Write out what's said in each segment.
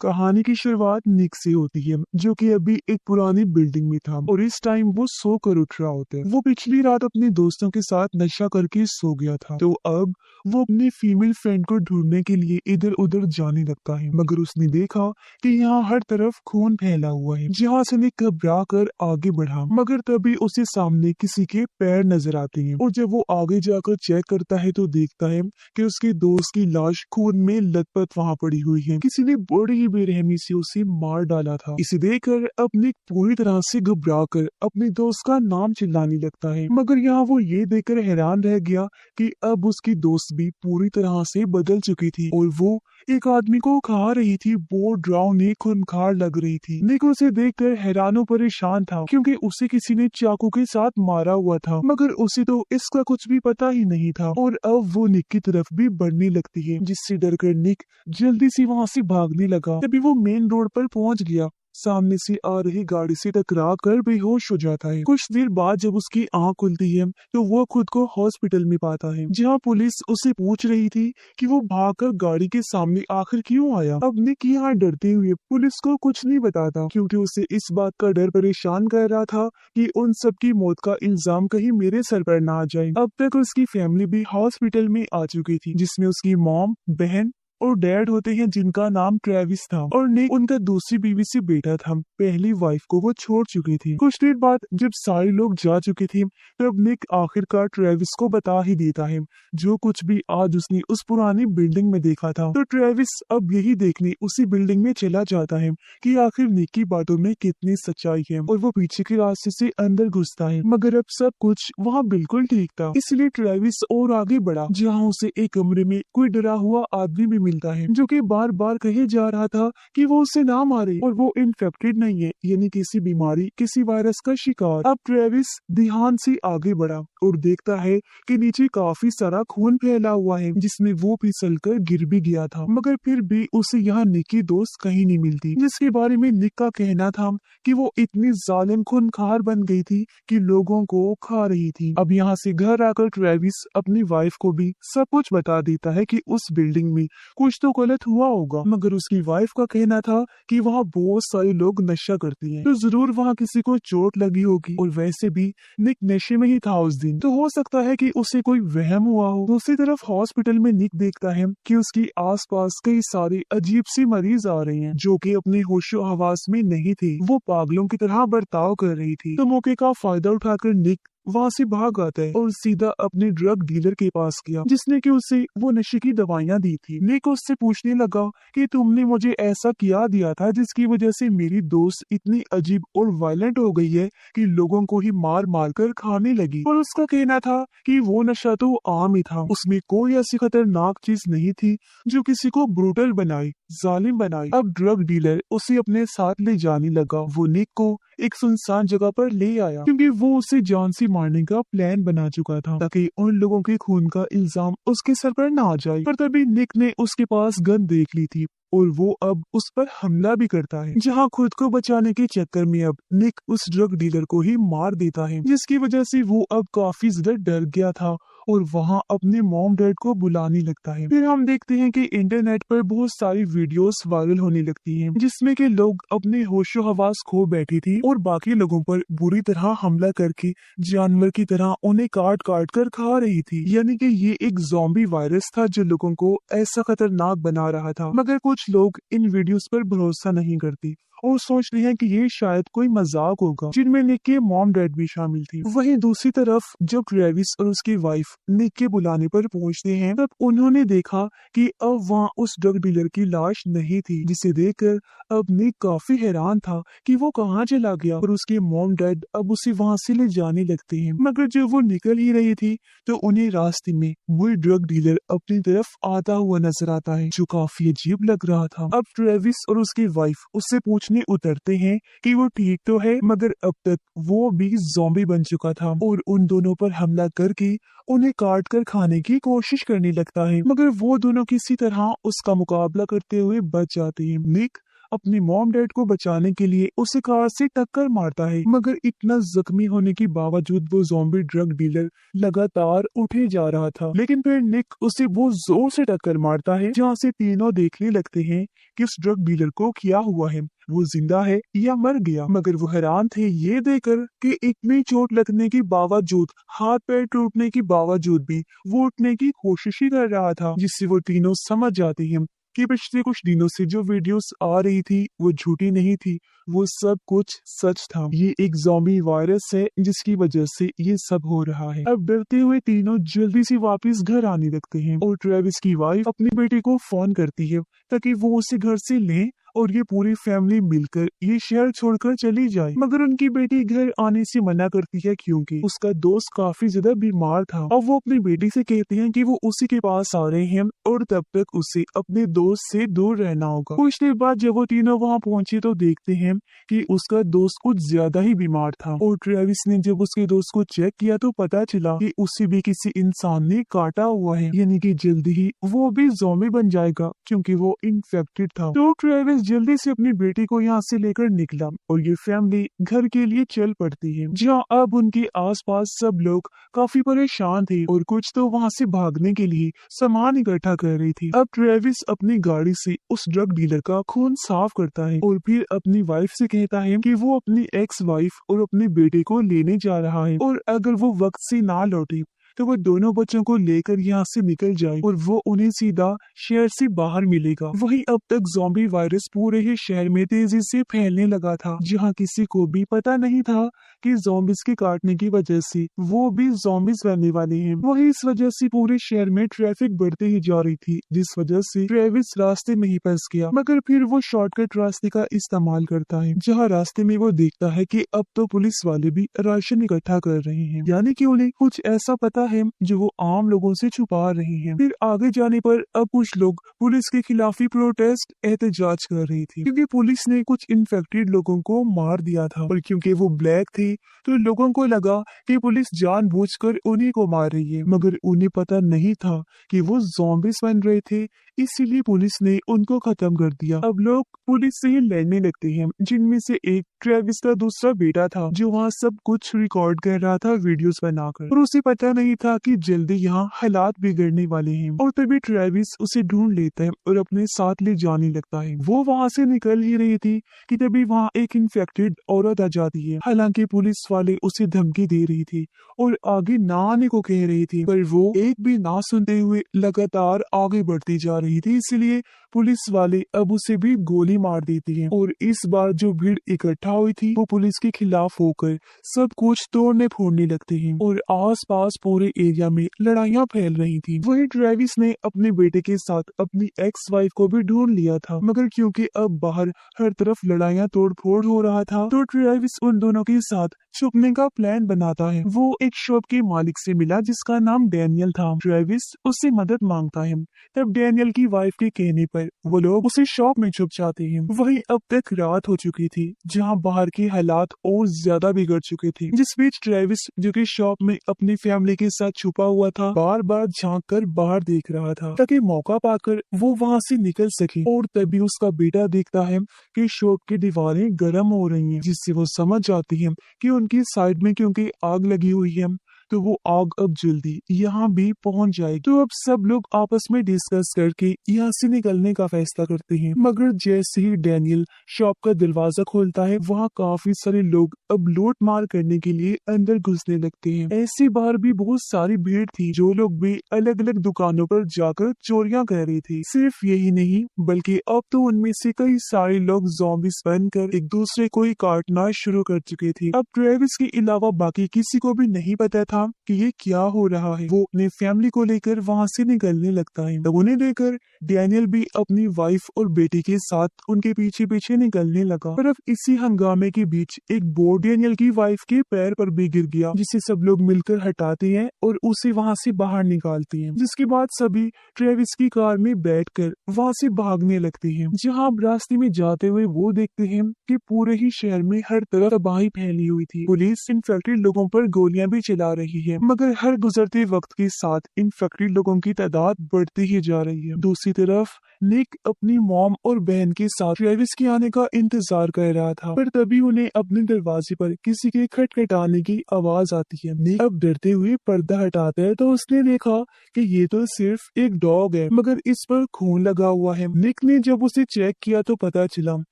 कहानी की शुरुआत निक से होती है, जो कि अभी एक पुरानी बिल्डिंग में था और इस टाइम वो सो कर उठ रहा होता है। वो पिछली रात अपने दोस्तों के साथ नशा करके सो गया था, तो अब वो अपनी फीमेल फ्रेंड को ढूंढने के लिए इधर उधर जाने लगता है, मगर उसने देखा कि यहाँ हर तरफ खून फैला हुआ है। जहाँ से निक घबरा कर आगे बढ़ा, मगर तभी उसे सामने किसी के पैर नजर आते हैं और जब वो आगे जाकर चेक करता है तो देखता है कि उसके दोस्त की लाश खून में लथपथ वहाँ पड़ी हुई है। किसी ने बड़ी ही बेरहमी से उसे मार डाला था। इसे देखकर अब निक पूरी तरह से घबरा कर अपने दोस्त का नाम चिल्लाने लगता है, मगर यहाँ वो ये देखकर हैरान रह गया कि अब उसकी दोस्त भी पूरी तरह से बदल चुकी थी और वो एक आदमी को खा रही थी। वो डरावनी खूंखार लग रही थी। निक उसे देखकर हैरान और परेशान था, क्योंकि उसे किसी ने चाकू के साथ मारा हुआ था, मगर उसे तो इसका कुछ भी पता ही नहीं था। और अब वो निक की तरफ भी बढ़ने लगती है, जिससे डरकर निक जल्दी से वहाँ से भागने लगा। तभी वो मेन रोड पर पहुंच गया। सामने से आ रही गाड़ी से टकरा कर बेहोश हो जाता है। कुछ देर बाद जब उसकी आंख खुलती है तो वो खुद को हॉस्पिटल में पाता है, जहाँ पुलिस उससे पूछ रही थी कि वो भागकर गाड़ी के सामने आखिर क्यों आया। अब निक यहाँ डरते हुए पुलिस को कुछ नहीं बताता, क्योंकि उसे इस बात का डर परेशान कर रहा था कि उन सब की मौत का इल्जाम कहीं मेरे सर पर ना आ जाए। अब तक उसकी फैमिली भी हॉस्पिटल में आ चुकी थी, जिसमें उसकी मॉम, बहन और डैड होते हैं, जिनका नाम ट्रेविस था, और निक उनका दूसरी बीवी से बेटा था। पहली वाइफ को वो छोड़ चुकी थी। कुछ देर बाद जब सारे लोग जा चुके थे तब निक आखिरकार ट्रेविस को बता ही देता है जो कुछ भी आज उसने उस पुरानी बिल्डिंग में देखा था। तो ट्रेविस अब यही देखने उसी बिल्डिंग में चला जाता है कि आखिर निक की बातों में कितनी सच्चाई है, और वो पीछे के रास्ते से अंदर घुसता है, मगर अब सब कुछ वहाँ बिल्कुल ठीक था। इसलिए ट्रेविस और आगे बढ़ा, जहाँ उसे एक कमरे में कोई डरा हुआ आदमी भी मिलता है, जो कि बार बार कहे जा रहा था कि वो उसे ना मारे और वो इन्फेक्टेड नहीं है, यानी किसी बीमारी, किसी वायरस का शिकार। अब ट्रेविस ध्यान से आगे बढ़ा और देखता है कि नीचे काफी सारा खून फैला हुआ है, जिसमें वो फिसल कर गिर भी गया था, मगर फिर भी उसे यहाँ निक की दोस्त कहीं नहीं मिलती, जिसके बारे में निक का कहना था कि वो इतनी जालिम खूंखार बन गई थी कि लोगों को खा रही थी। अब यहाँ से घर आकर ट्रेविस अपनी वाइफ को भी सब कुछ बता देता है कि उस बिल्डिंग में कुछ तो गलत हुआ होगा, मगर उसकी वाइफ का कहना था कि वहाँ बहुत सारे लोग नशा करते हैं, तो जरूर वहाँ किसी को चोट लगी होगी, और वैसे भी निक नशे में ही था उस दिन, तो हो सकता है कि उसे कोई वहम हुआ हो। दूसरी तरफ हॉस्पिटल में निक देखता है कि उसकी आसपास कई सारे अजीब सी मरीज आ रहे हैं, जो कि अपने होशो हवास में नहीं थे। वो पागलों की तरह बर्ताव कर रही थी, तो मौके का फायदा उठाकर निक वहाँ से भाग आता है और सीधा अपने ड्रग डीलर के पास गया, जिसने कि उसे वो नशे की दवाइयाँ दी थी। निक उससे पूछने लगा कि तुमने मुझे ऐसा क्या दिया था जिसकी वजह से मेरी दोस्त इतनी अजीब और वायलेंट हो गई है कि लोगों को ही मार मार कर खाने लगी। और उसका कहना था कि वो नशा तो आम ही था, उसमें कोई ऐसी खतरनाक चीज नहीं थी जो किसी को ब्रूटल बनाई, जालिम बनाई। अब ड्रग डीलर उसे अपने साथ ले जाने लगा। वो निक को एक सुनसान जगह पर ले आया, क्योंकि वो उसे जान से मारने का प्लान बना चुका था, ताकि उन लोगों के खून का इल्जाम उसके सर पर ना आ जाए। पर तभी निक ने उसके पास गन देख ली थी और वो अब उस पर हमला भी करता है, जहां खुद को बचाने के चक्कर में अब निक उस ड्रग डीलर को ही मार देता है, जिसकी वजह से वो अब काफी ज्यादा डर गया था और वहां अपने मॉम डैड को बुलाने लगता है। फिर हम देखते हैं कि इंटरनेट पर बहुत सारी वीडियोस वायरल होने लगती हैं, जिसमें कि लोग अपने होशो हवास खो बैठी थी और बाकी लोगों पर बुरी तरह हमला करके जानवर की तरह उन्हें काट काट कर खा रही थी। यानी कि ये एक ज़ॉम्बी वायरस था जो लोगों को ऐसा खतरनाक बना रहा था। मगर कुछ लोग इन वीडियोस पर भरोसा नहीं करते और सोचते हैं कि ये शायद कोई मजाक होगा, जिनमें निक के मॉम डैड भी शामिल थी। वहीं दूसरी तरफ जब ट्रेविस और उसकी वाइफ निक के बुलाने पर पहुंचते हैं, तब उन्होंने देखा कि अब वहाँ उस ड्रग डीलर की लाश नहीं थी, जिसे देखकर अब निक काफी हैरान था कि वो कहाँ चला गया। और उसके मॉम डैड अब उसे वहाँ से ले जाने लगते हैं, मगर जब वो निकल ही रही थी तो उन्हें रास्ते में वही ड्रग डीलर अपनी तरफ आता हुआ नजर आता है, जो काफी अजीब लग रहा था। अब ट्रेविस और उसकी वाइफ उससे पूछने उतरते हैं कि वो ठीक तो है, मगर अब तक वो भी ज़ॉम्बी बन चुका था और उन दोनों पर हमला करके उन्हें काट कर खाने की कोशिश करने लगता है, मगर वो दोनों किसी तरह उसका मुकाबला करते हुए बच जाते हैं। निक अपने मॉम डैड को बचाने के लिए उसे कार से टक्कर मारता है, मगर इतना जख्मी होने के बावजूद वो ज़ॉम्बी ड्रग डीलर लगातार उठे जा रहा था। लेकिन फिर निक उसे बहुत जोर से टक्कर मारता है, जहाँ से तीनों देखने लगते हैं कि उस ड्रग डीलर को क्या हुआ है, वो जिंदा है या मर गया। मगर वो हैरान थे ये देखकर कि इतनी चोट लगने के बावजूद, हाथ पैर टूटने के बावजूद भी वो उठने की कोशिश ही कर रहा था, जिससे वो तीनों समझ जाते हैं कि पिछले कुछ दिनों से जो वीडियोस आ रही थी वो झूठी नहीं थी, वो सब कुछ सच था। ये एक ज़ॉम्बी वायरस है जिसकी वजह से ये सब हो रहा है। अब डरते हुए तीनों जल्दी से वापस घर आने लगते हैं और ट्रेविस की वाइफ अपने बेटे को फोन करती है ताकि वो उसे घर से ले और ये पूरी फैमिली मिलकर ये शहर छोड़कर चली जाए। मगर उनकी बेटी घर आने से मना करती है क्योंकि उसका दोस्त काफी ज्यादा बीमार था। अब वो अपनी बेटी से कहते हैं कि वो उसी के पास आ रहे हैं और तब तक उसे अपने दोस्त से दूर रहना होगा। कुछ देर बाद जब वो तीनों वहाँ पहुँचे तो देखते हैं कि उसका दोस्त कुछ ज्यादा ही बीमार था और ट्रेविस ने जब उसके दोस्त को चेक किया तो पता चला कि उसे भी किसी इंसान ने काटा हुआ है, यानी कि जल्दी ही वो भी ज़ॉम्बी बन जाएगा क्योंकि वो इन्फेक्टेड था। तो ट्रेविस जल्दी से अपनी बेटी को यहाँ से लेकर निकला और ये फैमिली घर के लिए चल पड़ती है, जहाँ अब उनके आसपास सब लोग काफी परेशान थे और कुछ तो वहाँ से भागने के लिए सामान इकट्ठा कर रही थी। अब ट्रेविस अपनी गाड़ी से उस ड्रग डीलर का खून साफ करता है और फिर अपनी वाइफ से कहता है कि वो अपनी एक्स वाइफ और अपने बेटे को लेने जा रहा है और अगर वो वक्त से ना लौटे तो वो दोनों बच्चों को लेकर यहाँ से निकल जाए और वो उन्हें सीधा शहर से बाहर मिलेगा। वहीं अब तक ज़ॉम्बी वायरस पूरे ही शहर में तेजी से फैलने लगा था, जहाँ किसी को भी पता नहीं था कि ज़ॉम्बिस के काटने की वजह से वो भी ज़ॉम्बिस बनने वाले हैं। वही इस वजह से पूरे शहर में ट्रैफिक बढ़ती ही जा रही थी, जिस वजह से ट्रेविस रास्ते में ही फंस गया। मगर फिर वो शॉर्टकट रास्ते का इस्तेमाल करता है, जहाँ रास्ते में वो देखता है कि अब तो पुलिस वाले भी राशन इकट्ठा कर रहे हैं, यानी कि उन्हें कुछ ऐसा पता है जो वो आम लोगों से छुपा रहे हैं। फिर आगे जाने पर अब कुछ लोग पुलिस के खिलाफ ही प्रोटेस्ट एहतजाज कर रही थी क्योंकि पुलिस ने कुछ इन्फेक्टेड लोगों को मार दिया था और क्योंकि वो ब्लैक थे तो लोगों को लगा कि पुलिस जानबूझकर उन्हीं को मार रही है, मगर उन्हें पता नहीं था कि वो ज़ॉम्बिस बन रहे थे, इसीलिए पुलिस ने उनको खत्म कर दिया। अब लोग पुलिस से ही लड़ने लगते हैं, जिनमें से एक ट्रेविस का दूसरा बेटा था जो वहाँ सब कुछ रिकॉर्ड कर रहा था वीडियोस बनाकर, और उसे पता नहीं था कि जल्दी यहाँ हालात बिगड़ने वाले हैं। और तभी ट्रेविस उसे ढूंढ लेता है और अपने साथ ले जाने लगता है। वो वहाँ से निकल ही रही थी कि तभी वहाँ एक इन्फेक्टेड औरत आ जाती है। हालांकि पुलिस वाले उसे धमकी दे रही थी और आगे ना आने को कह रही थी, पर वो एक भी ना सुनते हुए लगातार आगे बढ़ती जा रही थी, इसलिए पुलिस वाले अब उसे भी गोली मार देती हैं। और इस बार जो भीड़ इकट्ठा हुई थी वो पुलिस के खिलाफ होकर सब कुछ तोड़ने फोड़ने लगते हैं और आसपास पूरे एरिया में लड़ाइयाँ फैल रही थी। वही ट्रेविस ने अपने बेटे के साथ अपनी एक्स वाइफ को भी ढूंढ लिया था, मगर क्योंकि अब बाहर हर तरफ लड़ाइयाँ तोड़ फोड़ हो रहा था तो ट्रेविस उन दोनों के साथ छुपने का प्लान बनाता है। वो एक शॉप के मालिक से मिला जिसका नाम डैनियल था। ट्रेविस उससे मदद मांगता है, तब डैनियल की वाइफ के कहने पर वो लोग उसे शॉप में छुप जाते हैं। वहीं अब तक रात हो चुकी थी, जहां बाहर के हालात और ज्यादा बिगड़ चुके थे। जिस बीच ट्रेविस जो कि शॉप में अपनी फैमिली के साथ छुपा हुआ था, बार बार झांक कर बाहर देख रहा था ताकि मौका पाकर वो वहां से निकल सके। और तभी उसका बेटा देखता है कि शॉप की दीवारें गर्म हो रही हैं, जिससे वो समझ जाती है कि उनकी साइड में क्योंकि आग लगी हुई है तो वो आग अब जल्दी यहाँ भी पहुंच जाएगी। तो अब सब लोग आपस में डिस्कस करके यहाँ से निकलने का फैसला करते हैं। मगर जैसे ही डैनियल शॉप का दरवाजा खोलता है, वहाँ काफी सारे लोग अब लूट मार करने के लिए अंदर घुसने लगते हैं। ऐसी बार भी बहुत सारी भीड़ थी, जो लोग भी अलग अलग दुकानों पर जाकर चोरियां कर रही थी। सिर्फ यही नहीं बल्कि अब तो उनमें से कई सारे लोग ज़ॉम्बिस बनकर एक दूसरे को ही काटना शुरू कर चुके थे। अब ट्रेविस के अलावा बाकी किसी को भी नहीं पता था कि ये क्या हो रहा है। वो अपने फैमिली को लेकर वहाँ से निकलने लगता है। तब उन्हें लेकर डैनियल भी अपनी वाइफ और बेटे के साथ उनके पीछे पीछे निकलने लगा। पर अब इसी हंगामे के बीच एक बोर्ड डैनियल की वाइफ के पैर पर भी गिर गया, जिसे सब लोग मिलकर हटाते हैं और उसे वहाँ से बाहर निकालते हैं। जिसके बाद सभी ट्रेविस की कार में बैठकर वहाँ से भागने लगते हैं। जहाँ अब रास्ते में जाते हुए वो देखते हैं कि पूरे ही शहर में हर तरफ तबाही फैली हुई थी। पुलिस इन्फेक्टेड लोगों पर गोलियां भी चला रही है, मगर हर गुजरते वक्त के साथ इन्फेक्टेड लोगों की तादाद बढ़ती ही जा रही है। दूसरी तरफ निक अपनी मॉम और बहन के साथ ट्रेविस के आने का इंतजार कर रहा था, पर तभी उन्हें अपने दरवाजे पर किसी के खटखटाने की आवाज आती है। निक अब डरते हुए पर्दा हटाता है तो उसने देखा कि ये तो सिर्फ एक डॉग है, मगर इस पर खून लगा हुआ है। निक ने जब उसे चेक किया तो पता चला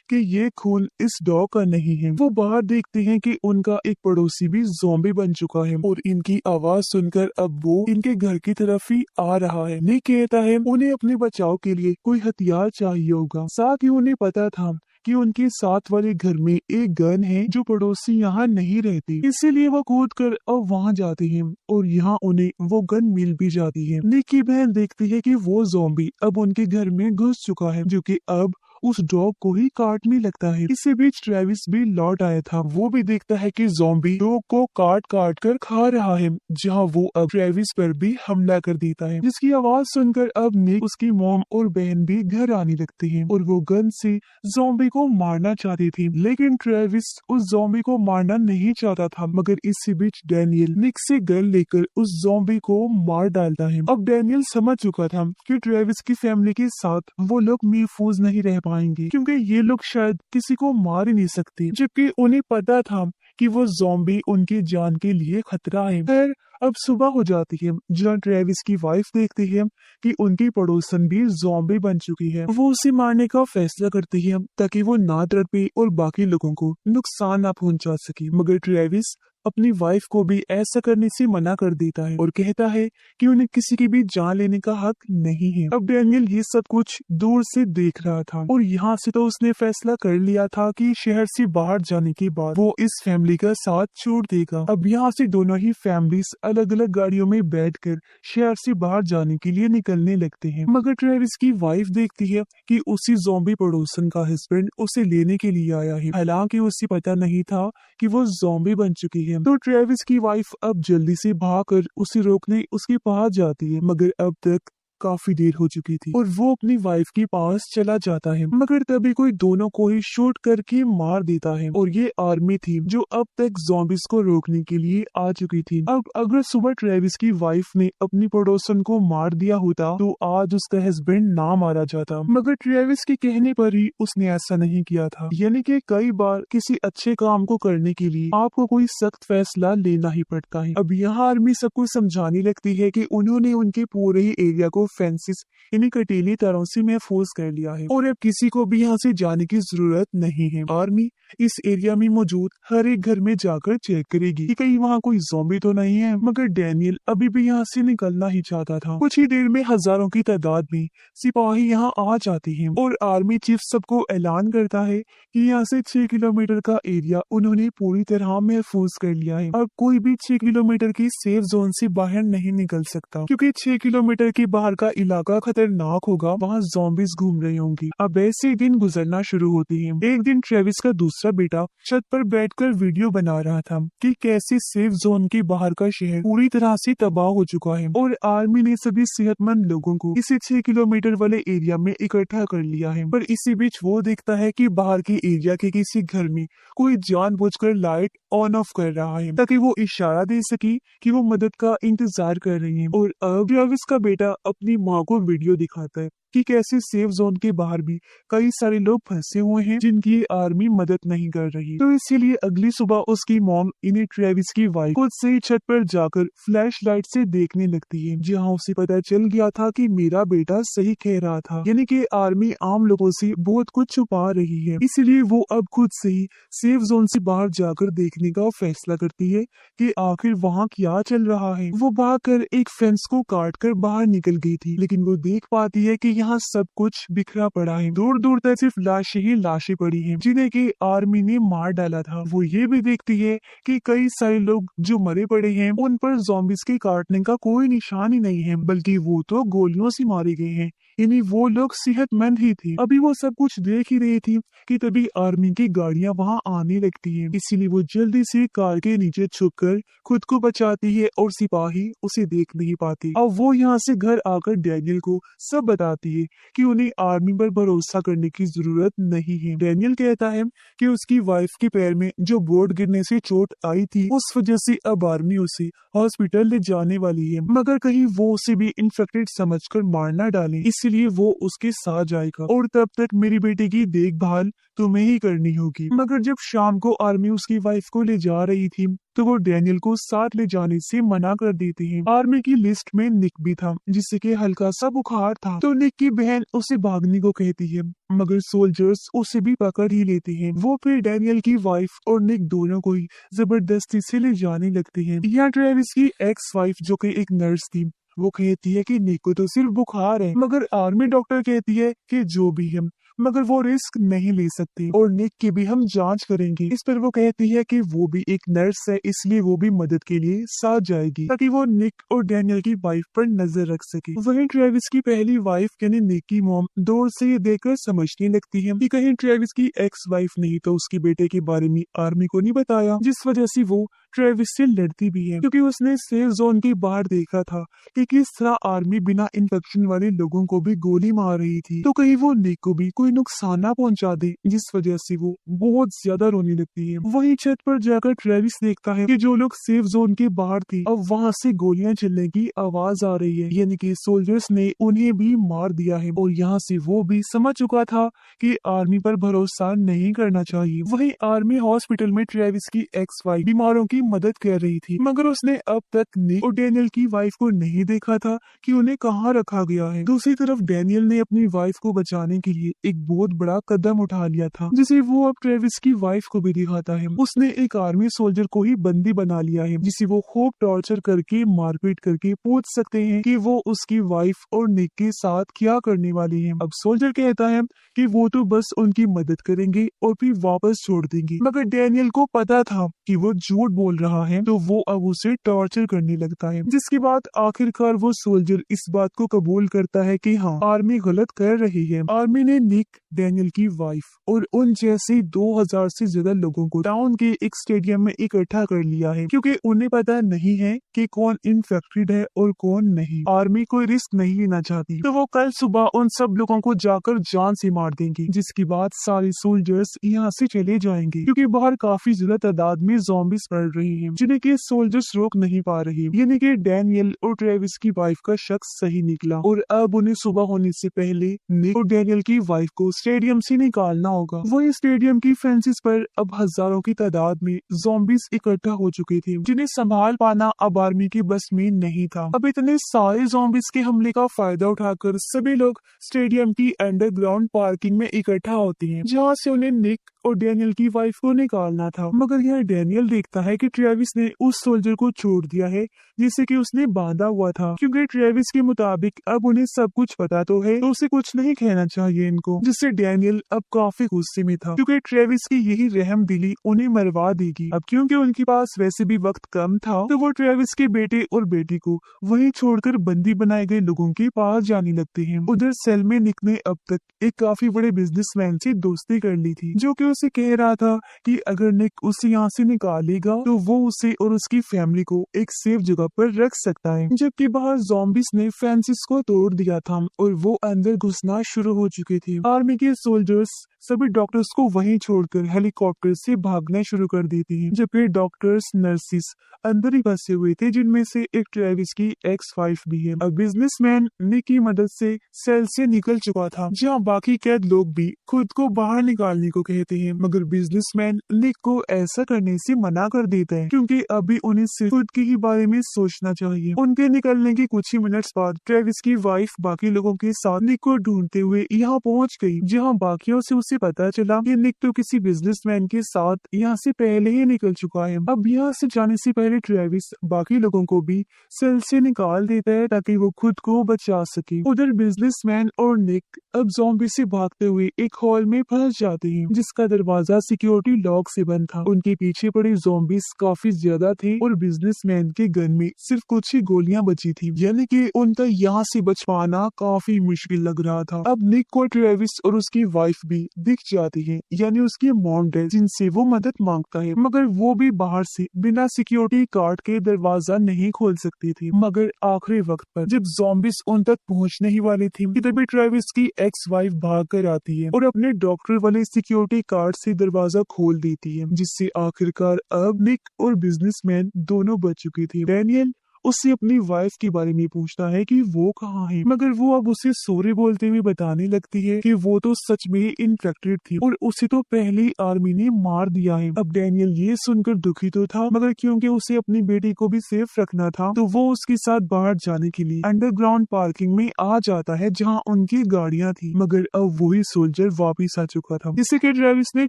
कि ये खून इस डॉग का नहीं है। वो बाहर देखते हैं कि उनका एक पड़ोसी भी ज़ॉम्बी बन चुका है और इनकी आवाज सुनकर अब वो इनके घर की तरफ ही आ रहा है। निक कहता है उन्हें अपने बचाव के लिए कोई हथियार चाहिए होगा। साथ ही उन्हें पता था कि उनके साथ वाले घर में एक गन है जो पड़ोसी यहाँ नहीं रहती, इसीलिए वो कूद कर अब वहाँ जाते हैं और यहाँ उन्हें वो गन मिल भी जाती है। निक की बहन देखती है कि वो ज़ॉम्बी अब उनके घर में घुस चुका है, जो कि अब उस डॉग को ही काटने लगता है। इसी बीच ट्रेविस भी लौट आया था। वो भी देखता है कि ज़ॉम्बी डॉग को काट काट कर खा रहा है, जहाँ वो अब ट्रेविस पर भी हमला कर देता है, जिसकी आवाज सुनकर अब निक, उसकी मॉम और बहन भी घर आने लगते हैं और वो गन से ज़ॉम्बी को मारना चाहती थी, लेकिन ट्रेविस उस ज़ॉम्बी को मारना नहीं चाहता था। मगर इसी बीच डैनियल निक से गन लेकर उस ज़ॉम्बी को मार डालता है। अब डैनियल समझ चुका था कि ट्रेविस की फैमिली के साथ वो लोग महफूज नहीं रह पाएंगे, क्योंकि ये लोग शायद किसी को मार ही नहीं सकते, जबकि उन्हें पता था कि वो ज़ॉम्बी उनकी जान के लिए खतरा है। खैर अब सुबह हो जाती है, जहाँ ट्रेविस की वाइफ देखती है कि उनकी पड़ोसन भी ज़ॉम्बी बन चुकी है। वो उसे मारने का फैसला करती है ताकि वो ना तड़पे और बाकी लोगों को नुकसान ना पहुंचा सके, मगर ट्रेविस अपनी वाइफ को भी ऐसा करने से मना कर देता है और कहता है कि उन्हें किसी की भी जान लेने का हक नहीं है। अब डैनियल ये सब कुछ दूर से देख रहा था और यहाँ से तो उसने फैसला कर लिया था कि शहर से बाहर जाने के बाद वो इस फैमिली का साथ छोड़ देगा। अब यहाँ से दोनों ही फैमिलीज अलग अलग गाड़ियों में बैठकर शहर से बाहर जाने के लिए निकलने लगते हैं, मगर ट्रेविस की वाइफ देखती है कि उसी ज़ॉम्बी पड़ोसन का हस्बैंड उसे लेने के लिए आया है, हालांकि उसे पता नहीं था कि वो ज़ॉम्बी बन चुकी है। तो ट्रेविस की वाइफ अब जल्दी से भागकर उसे रोकने उसके पास जाती है, मगर अब तक काफी देर हो चुकी थी और वो अपनी वाइफ के पास चला जाता है, मगर तभी कोई दोनों को ही शूट करके मार देता है और ये आर्मी थी जो अब तक ज़ॉम्बीज को रोकने के लिए आ चुकी थी। अब अगर सुबह ट्रेविस की वाइफ ने अपनी पड़ोसन को मार दिया होता तो आज उसका हस्बैंड ना मारा जाता, मगर ट्रेविस के कहने पर ही उसने ऐसा नहीं किया था। यानी कि कई बार किसी अच्छे काम को करने के लिए आपको कोई सख्त फैसला लेना ही पड़ता है। अब यहाँ आर्मी सबको समझाने लगती है कि उन्होंने उनके पूरे ही एरिया को फेंसिस इन्हीं कटीली तारों से महफूज कर लिया है और अब किसी को भी यहाँ से जाने की जरूरत नहीं है। आर्मी इस एरिया में मौजूद हर एक घर में जाकर चेक करेगी कि कहीं वहाँ कोई ज़ॉम्बी तो नहीं है, मगर डैनियल अभी भी यहाँ से निकलना ही चाहता था। कुछ ही देर में हजारों की तादाद में सिपाही यहाँ आ जाती हैं और आर्मी चीफ सबको ऐलान करता है कि यहाँ से 6 किलोमीटर का एरिया उन्होंने पूरी तरह महफूज कर लिया है। अब कोई भी 6 किलोमीटर की सेफ जोन से बाहर नहीं निकल सकता, क्योंकि 6 किलोमीटर के बाहर का इलाका खतरनाक होगा, वहाँ ज़ॉम्बीज घूम रही होंगी। अब ऐसे दिन गुजरना शुरू होती है। एक दिन ट्रेविस का दूसरा बेटा छत पर बैठकर वीडियो बना रहा था कि कैसे सेफ जोन के बाहर का शहर पूरी तरह से तबाह हो चुका है और आर्मी ने सभी सेहतमंद लोगों को इसे 6 किलोमीटर वाले एरिया में इकट्ठा कर लिया है। पर इसी बीच वो देखता है कि बाहर के एरिया के किसी घर में कोई जानबूझकर लाइट ऑन ऑफ कर रहा है ताकि वो इशारा दे सके कि वो मदद का इंतजार कर रही है। और अब ट्रेविस का बेटा अपनी माँ को वीडियो दिखाता है कि कैसे सेफ जोन के बाहर भी कई सारे लोग फंसे हुए हैं जिनकी आर्मी मदद नहीं कर रही। तो इसीलिए अगली सुबह उसकी मॉम इन्हें ट्रेविस की वाइफ खुद से ही छत पर जाकर फ्लैश लाइट से देखने लगती है, जहां उसे पता चल गया था कि मेरा बेटा सही कह रहा था, यानी कि आर्मी आम लोगों से बहुत कुछ छुपा रही है। इसीलिए वो अब खुद से ही सेफ जोन से बाहर जाकर देखने का फैसला करती है कि आखिर वहाँ क्या चल रहा है। वो भागकर एक फेंस को काट कर बाहर निकल गई थी, लेकिन वो देख पाती है कि यहाँ सब कुछ बिखरा पड़ा है। दूर दूर तक सिर्फ लाशें ही लाशें पड़ी हैं जिन्हें की आर्मी ने मार डाला था। वो ये भी देखती है कि कई सारे लोग जो मरे पड़े हैं उन पर ज़ॉम्बीज के काटने का कोई निशान ही नहीं है, बल्कि वो तो गोलियों से मारे गए हैं, यानी वो लोग सेहतमंद ही थे। अभी वो सब कुछ देख ही रही थी कि तभी आर्मी की गाड़ियां वहां आने लगती हैं। इसीलिए वो जल्दी से कार के नीचे छुपकर खुद को बचाती है और सिपाही उसे देख नहीं पाती। अब वो यहाँ से घर आकर डैनियल को सब बताती है कि उन्हें आर्मी पर भरोसा करने की जरूरत नहीं है। डैनियल कहता है कि उसकी वाइफ के पैर में जो बोर्ड गिरने से चोट आई थी उस वजह से अब आर्मी उसे हॉस्पिटल ले जाने वाली है, मगर कहीं वो उसे भी इन्फेक्टेड समझकर मार न डाले, इसलिए वो उसके साथ जाएगा और तब तक मेरी बेटे की देखभाल तुम्हें ही करनी होगी। मगर जब शाम को आर्मी उसकी वाइफ को ले जा रही थी तो वो डैनियल को साथ ले जाने से मना कर देती है। आर्मी की लिस्ट में निक भी था जिससे कि हल्का सा बुखार था, तो निक की बहन उसे भागने को कहती है, मगर सोल्जर्स उसे भी पकड़ ही लेते हैं। वो फिर डैनियल की वाइफ और निक दोनों को ही जबरदस्ती से ले जाने लगते हैं। यहाँ ट्रेविस की एक्स वाइफ जो कि एक नर्स थी वो कहती है कि निक को तो सिर्फ बुखार है, मगर आर्मी डॉक्टर कहती है कि जो भी है मगर वो रिस्क नहीं ले सकती और निक की भी हम जांच करेंगे। इस पर वो कहती है कि वो भी एक नर्स है इसलिए वो भी मदद के लिए साथ जाएगी ताकि वो निक और डैनियल की वाइफ पर नजर रख सके। वहीं ट्रेविस की पहली वाइफ यानी निक की मॉम दूर से ये देखकर समझने लगती है कि कहीं ट्रेविस की एक्स वाइफ नहीं तो उसके बेटे के बारे में आर्मी को नहीं बताया, जिस वजह से वो ट्रेविस से लड़ती भी है क्योंकि उसने सेफ जोन के बाहर देखा था कि किस तरह आर्मी बिना इन्फेक्शन वाले लोगों को भी गोली मार रही थी, तो कहीं वो निक को भी कोई नुकसान ना पहुंचा दे, जिस वजह से वो बहुत ज्यादा रोने लगती है। वहीं छत पर जाकर ट्रेविस देखता है कि जो लोग सेफ जोन के बाहर थे अब वहां से गोलियां चलने की आवाज आ रही है, यानी कि सोल्जर्स ने उन्हें भी मार दिया है और यहाँ से वो भी समझ चुका था कि आर्मी पर भरोसा नहीं करना चाहिए। वहीं आर्मी हॉस्पिटल में ट्रेविस की एक्स वाइफ बीमारों की मदद कर रही थी, मगर उसने अब तक निक और डैनियल की वाइफ को नहीं देखा था कि उन्हें कहाँ रखा गया है। दूसरी तरफ डैनियल ने अपनी वाइफ को बचाने के लिए एक बहुत बड़ा कदम उठा लिया था जिसे वो अब ट्रेविस की वाइफ को भी दिखाता है। उसने एक आर्मी सोल्जर को ही बंदी बना लिया है जिसे वो खूब टॉर्चर करके मारपीट करके पूछ सकते हैं कि वो उसकी वाइफ और निक के साथ क्या करने वाली है। अब सोल्जर कहता है कि वो तो बस उनकी मदद करेंगे और फिर वापस छोड़ देंगे, मगर डैनियल को पता था कि वो झूठ बोल रहा है तो वो अब उसे टॉर्चर करने लगता है, जिसके बाद आखिरकार वो सोल्जर इस बात को कबूल करता है कि हाँ आर्मी गलत कर रही है। आर्मी ने निक, डैनियल की वाइफ और उन जैसे 2000 से ज्यादा लोगों को टाउन के एक स्टेडियम में इकट्ठा कर लिया है क्योंकि उन्हें पता नहीं है कि कौन इन्फेक्टेड है और कौन नहीं। आर्मी कोई रिस्क नहीं लेना चाहती तो वो कल सुबह उन सब लोगों को जाकर जान से मार देंगी, जिसके बाद सारे सोल्जर्स यहाँ से चले जाएंगे क्योंकि बाहर काफी ज्यादा तादाद में ज़ॉम्बीज पड़ रही हैं जिन्हें के सोल्जर्स रोक नहीं पा रहे। यानी कि डैनियल और ट्रेविस की वाइफ का शख्स सही निकला और अब उन्हें सुबह होने से पहले निक और डैनियल की वाइफ को स्टेडियम से निकालना होगा। वही स्टेडियम की फेंसेस पर अब हजारों की तादाद में ज़ॉम्बीज इकट्ठा हो चुके थे जिन्हें संभाल पाना अब आर्मी की बस में नहीं था। अब इतने सारे ज़ॉम्बीज के हमले का फायदा उठाकर सभी लोग स्टेडियम की अंडरग्राउंड पार्किंग में इकट्ठा होते हैं जहाँ से उन्हें निक और डैनियल की वाइफ को निकालना था। मगर यहाँ डैनियल देखता है कि ट्रेविस ने उस सोल्जर को छोड़ दिया है जिसे कि उसने बांधा हुआ था, क्योंकि ट्रेविस के मुताबिक अब उन्हें सब कुछ पता तो है तो उसे कुछ नहीं कहना चाहिए इनको, जिससे डैनियल अब काफी गुस्से में था क्योंकि ट्रेविस की यही रहम दिली उन्हें मरवा देगी। अब क्योंकि उनके पास वैसे भी वक्त कम था तो वो ट्रेविस के बेटे और बेटी को वहीं छोड़कर बंदी बनाए गए लोगों के पास जाने लगते हैं। उधर सेल में निक ने अब तक एक काफी बड़े बिजनेसमैन से दोस्ती कर ली थी जो कि उसे कह रहा था कि अगर निक उसे यहाँ से निकालेगा तो वो उसे और उसकी फैमिली को एक सेफ जगह पर रख सकता है। जबकि बाहर ज़ॉम्बीज ने फेंसेस को तोड़ दिया था और वो अंदर घुसना शुरू हो चुके थे। आर्मी के सोल्जर्स सभी डॉक्टर्स को वहीं छोड़कर हेलीकॉप्टर से भागना शुरू कर देते हैं, जबकि डॉक्टर्स नर्सिस अंदर ही फंसे हुए थे जिनमें से एक ट्रेविस की एक्स वाइफ भी है। अब बिजनेसमैन निक की मदद से सेल से निकल चुका था जहाँ बाकी कैद लोग भी खुद को बाहर निकालने को कहते हैं, मगर बिजनेसमैन निक को ऐसा करने से मना कर देता है क्योंकि अभी उन्हें सिर्फ खुद के ही बारे में सोचना चाहिए। उनके निकलने के कुछ ही मिनट्स बाद ट्रेविस की वाइफ बाकी लोगों के साथ निक को ढूंढते हुए यहाँ पहुँच गयी, जहाँ बाकियों से उसे पता चला कि निक तो किसी बिजनेसमैन के साथ यहाँ से पहले ही निकल चुका है। अब यहाँ से जाने से पहले ट्रेविस बाकी लोगों को भी सेल से निकाल देता है ताकि वो खुद को बचा सके। उधर बिजनेसमैन और निक अब ज़ॉम्बी से भागते हुए एक हॉल में फंस जाते हैं जिसका दरवाजा सिक्योरिटी लॉक से बंद था। उनके पीछे पड़े ज़ॉम्बीज काफी ज्यादा थे और बिजनेसमैन के गन में सिर्फ कुछ ही गोलियां बची थी, यानी कि उनका यहाँ से बच पाना काफी मुश्किल लग रहा था। अब निक को ट्रेविस और उसकी वाइफ भी दिख जाती है, यानी उसकी मॉम डैड, जिनसे वो मदद मांगता है, मगर वो भी बाहर से बिना सिक्योरिटी कार्ड के दरवाजा नहीं खोल सकती थी। मगर आखिरी वक्त पर जब ज़ॉम्बीज उन तक पहुँचने ही वाले थे तभी ट्रेविस की एक्स वाइफ भाग कर आती है और अपने डॉक्टर वाले सिक्योरिटी कार्ड से दरवाजा खोल देती है, जिससे आखिरकार अब निक और बिजनेसमैन दोनों बच चुके थे। डैनियल उससे अपनी वाइफ के बारे में पूछता है कि वो कहाँ है, मगर वो अब उसे सॉरी बोलते हुए बताने लगती है कि वो तो सच में इन्फेक्टेड थी और उसे तो पहले ही आर्मी ने मार दिया है। अब डैनियल ये सुनकर दुखी तो था, मगर क्योंकि उसे अपनी बेटी को भी सेफ रखना था तो वो उसके साथ बाहर जाने के लिए अंडरग्राउंड पार्किंग में आ जाता है जहाँ उनकी गाड़ियाँ थी। मगर अब वही सोल्जर वापिस आ चुका था जिसे कि ट्रेविस ने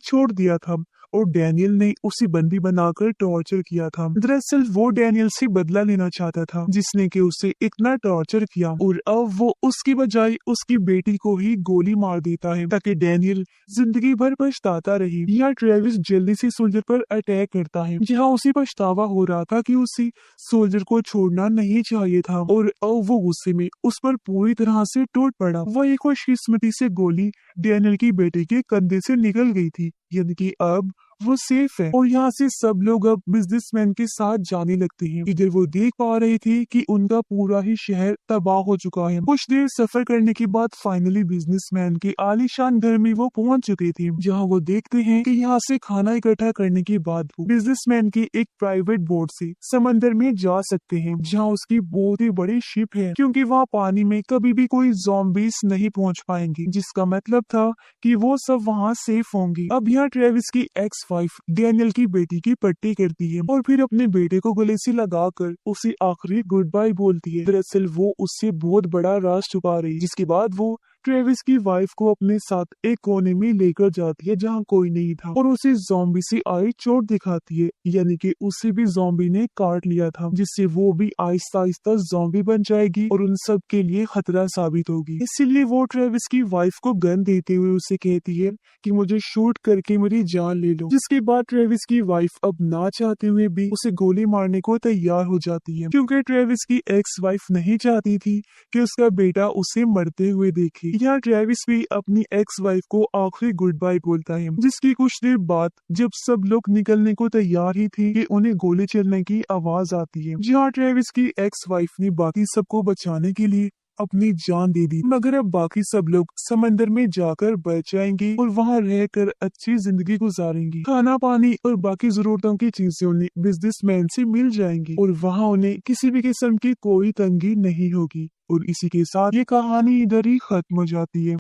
छोड़ दिया था और डैनियल ने उसे बंदी बनाकर टॉर्चर किया था। दरअसल वो डैनियल से बदला लेना चाहता था जिसने कि उसे इतना टॉर्चर किया और अब वो उसकी बजाय उसकी बेटी को ही गोली मार देता है ताकि डैनियल जिंदगी भर पछताता रहे। यहाँ ट्रेविस जल्दी से सोल्जर पर अटैक करता है जहाँ उसे पछतावा हो रहा था कि उसे सोल्जर को छोड़ना नहीं चाहिए था और अब वो गुस्से में उस पर पूरी तरह से टूट पड़ा। वही खुशकिस्मती से गोली डैनियल की बेटी के कंधे से निकल गई थी, यानी कि अब वो सेफ है। और यहाँ से सब लोग अब बिजनेसमैन के साथ जाने लगते हैं। इधर वो देख पा रहे थे कि उनका पूरा ही शहर तबाह हो चुका है। कुछ देर सफर करने के बाद फाइनली बिजनेसमैन के आलीशान घर में वो पहुंच चुके थे, जहाँ वो देखते हैं कि यहाँ से खाना इकट्ठा करने के बाद वो बिजनेसमैन की एक प्राइवेट बोट से समंदर में जा सकते हैं, जहाँ उसकी बहुत ही बड़ी शिप है, क्योंकि वहाँ पानी में कभी भी कोई ज़ॉम्बीज नहीं पहुँच पाएंगे, जिसका मतलब था कि वो सब वहाँ सेफ होंगे। अब यहाँ ट्रेविस की एक्स वाइफ डैनियल की बेटी की पट्टी करती है और फिर अपने बेटे को गले से लगाकर उसे आखिरी गुड बाय बोलती है। दरअसल वो उससे बहुत बड़ा राज छुपा रही है, जिसके बाद वो ट्रेविस की वाइफ को अपने साथ एक कोने में लेकर जाती है जहाँ कोई नहीं था और उसे ज़ॉम्बी से आई चोट दिखाती है, यानी कि उसे भी ज़ॉम्बी ने काट लिया था, जिससे वो भी आहिस्ता आहिस्ता ज़ॉम्बी बन जाएगी और उन सब के लिए खतरा साबित होगी। इसीलिए वो ट्रेविस की वाइफ को गन देते हुए उसे कहती है कि मुझे शूट करके मेरी जान ले लो, जिसके बाद ट्रेविस की वाइफ अब ना चाहते हुए भी उसे गोली मारने को तैयार हो जाती है, क्योंकि ट्रेविस की एक्स वाइफ नहीं चाहती थी कि उसका बेटा उसे मरते हुए देखे। यहाँ ट्रेविस भी अपनी एक्स वाइफ को आखिरी गुड बाय बोलता है, जिसकी कुछ देर बाद जब सब लोग निकलने को तैयार ही थे कि उन्हें गोली चलने की आवाज आती है, जहाँ ट्रेविस की एक्स वाइफ ने बाकी सबको बचाने के लिए अपनी जान दे दी। मगर अब बाकी सब लोग समंदर में जाकर बच जाएंगे और वहाँ रहकर अच्छी जिंदगी गुजारेंगे। खाना पानी और बाकी जरूरतों की चीजें उन्हें बिजनेसमैन से मिल जाएंगी और वहाँ उन्हें किसी भी किस्म की कोई तंगी नहीं होगी। और इसी के साथ ये कहानी इधर ही खत्म हो जाती है।